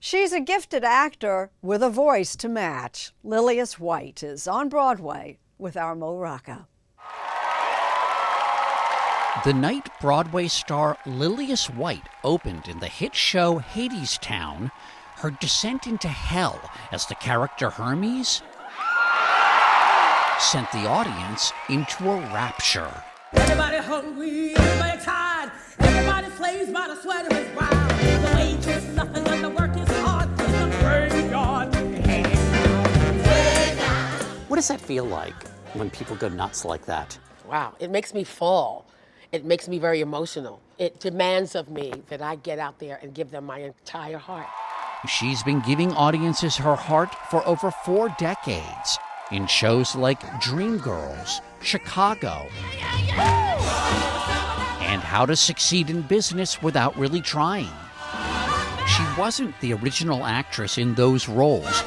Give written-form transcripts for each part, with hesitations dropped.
She's a gifted actor with a voice to match. Lillias White is on Broadway with our Mo Rocca. The night Broadway star Lillias White opened in the hit show Hadestown, her descent into hell as the character Hermes sent the audience into a rapture. Everybody hungry, everybody tired, everybody slaves by the sweat of his brow. The wage is nothing and the work is hard. It's a graveyard. What does that feel like when people go nuts like that? Wow, it makes me fall. It makes me very emotional. It demands of me that I get out there and give them my entire heart. She's been giving audiences her heart for over 4 decades in shows like Dreamgirls, Chicago, and How to Succeed in Business Without Really Trying. She wasn't the original actress in those roles,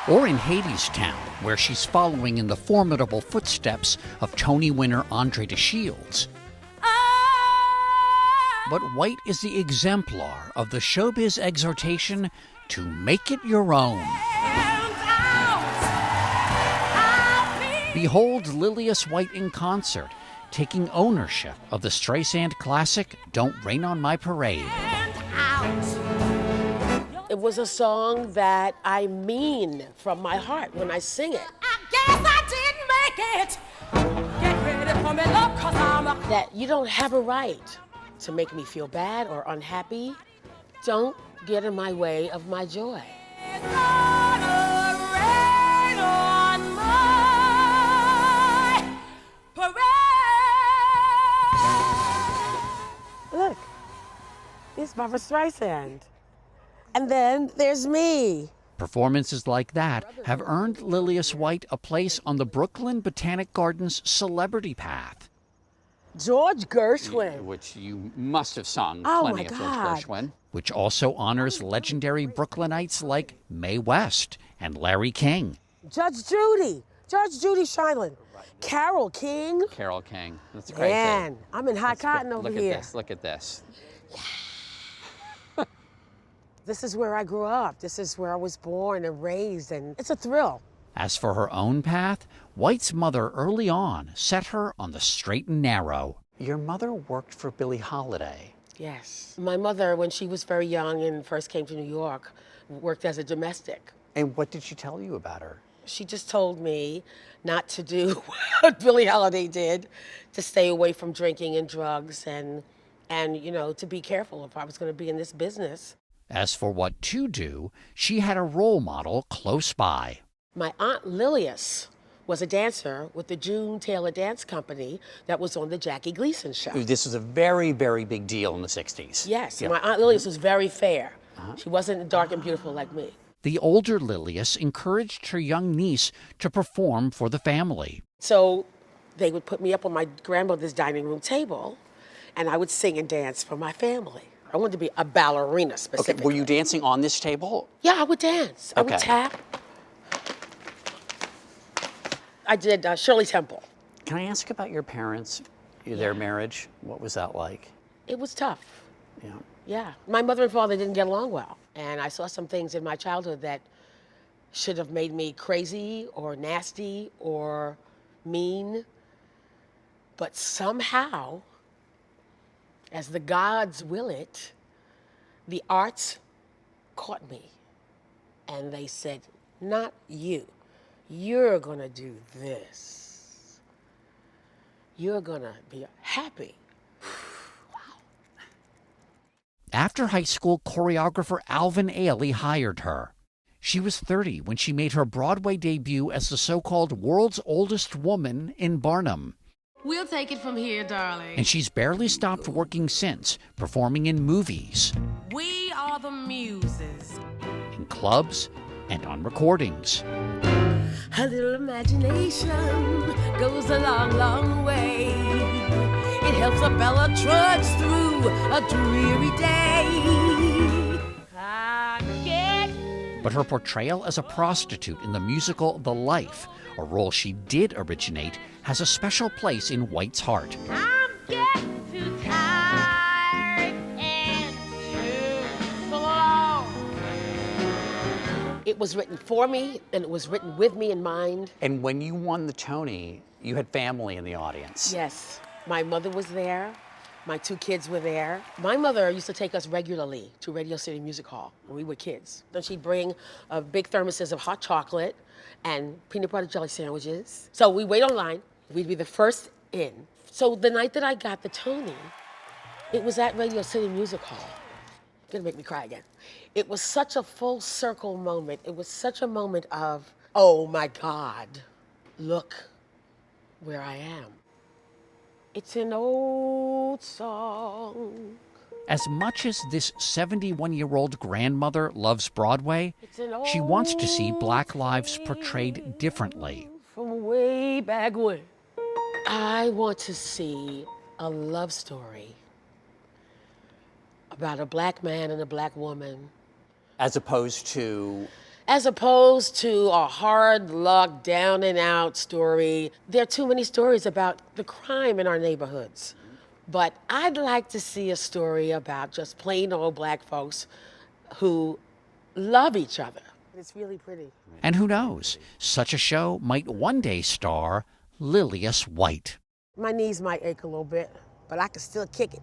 or in Hadestown, where she's following in the formidable footsteps of Tony winner Andre DeShields. But White is the exemplar of the showbiz exhortation to make it your own. Behold Lillias White in concert, taking ownership of the Streisand classic, Don't Rain on My Parade. It was a song that I mean from my heart when I sing it. I guess I didn't make it. Get ready for me, love, 'cause I'm a... That you don't have a right to make me feel bad or unhappy. Don't get in my way of my joy. It's gonna rain on my parade. Look, it's Barbra Streisand. And then there's me. Performances like that have earned Lillias White a place on the Brooklyn Botanic Gardens celebrity path. George Gershwin. Which you must have sung Oh, plenty my of God. George Gershwin. Which also honors legendary Brooklynites like Mae West and Larry King. Judge Judy Shineland. Carole King. Carole King. That's great. Man, I'm in hot cotton over here. Look at this. This is where I grew up. This is where I was born and raised, and it's a thrill. As for her own path, White's mother early on set her on the straight and narrow. Your mother worked for Billie Holiday. Yes. My mother, when she was very young and first came to New York, worked as a domestic. And what did she tell you about her? She just told me not to do what Billie Holiday did, to stay away from drinking and drugs and you know, to be careful if I was going to be in this business. As for what to do, she had a role model close by. My Aunt Lillias was a dancer with the June Taylor Dance Company that was on the Jackie Gleason show. This was a very, very big deal in the 60s. Yes, Yeah. my Aunt Lillias was very fair. She wasn't dark and beautiful like me. The older Lillias encouraged her young niece to perform for the family. So they would put me up on my grandmother's dining room table, and I would sing and dance for my family. I wanted to be a ballerina specifically. Okay, were you dancing on this table? Yeah, I would dance. I would Okay. tap. I did Shirley Temple. Can I ask about your parents, their marriage? What was that like? It was tough. Yeah. Yeah. My mother and father didn't get along well. And I saw some things in my childhood that should have made me crazy or nasty or mean. But somehow, as the gods will it, the arts caught me. And they said, not you. You're gonna do this. You're gonna be happy. After high school, choreographer Alvin Ailey hired her. She was 30 when she made her Broadway debut as the so-called world's oldest woman in Barnum. We'll take it from here, darling. And she's barely stopped working since, performing in movies, We are the muses. in clubs, and on recordings. A little imagination goes a long, long way. It helps a fella trudge through a dreary day. I get But her portrayal as a prostitute in the musical The Life, a role she did originate, has a special place in White's heart. I'm getting too tired and It was written for me, and it was written with me in mind. And when you won the Tony, you had family in the audience. Yes, my mother was there. My 2 kids were there. My mother used to take us regularly to Radio City Music Hall when we were kids. Then she'd bring big thermoses of hot chocolate and peanut butter jelly sandwiches. So we wait online. We'd be the first in. So the night that I got the Tony, it was at Radio City Music Hall. Gonna make me cry again. It was such a full circle moment. It was such a moment of, oh my God, look where I am. It's an old song. As much as this 71-year-old grandmother loves Broadway, she wants to see Black lives portrayed differently. From way back when. I want to see a love story about a Black man and a Black woman. As opposed to A hard luck, down and out story. There are too many stories about the crime in our neighborhoods. But I'd like to see a story about just plain old Black folks who love each other. It's really pretty. And who knows, such a show might one day star Lillias White. My knees might ache a little bit, but I can still kick it.